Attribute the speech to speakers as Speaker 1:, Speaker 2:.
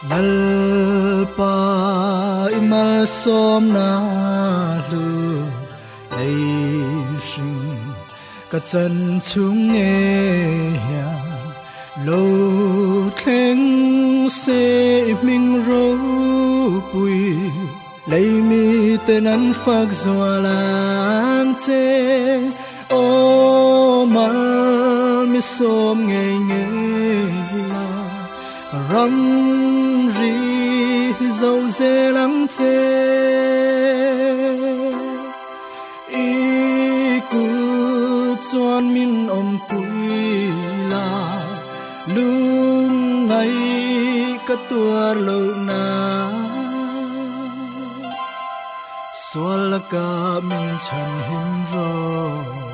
Speaker 1: ngal pa imal som na lu lei sing ka chan chung nghe ya lo khleng se ming ro pui lấy mi tên ăn phật dọa làm chê ô mar mi som nghe nghe la ram ri dâu dê lắng chê y cu chuan min om pui la lung ngày ka tua lo na Sual ka min chan hin ro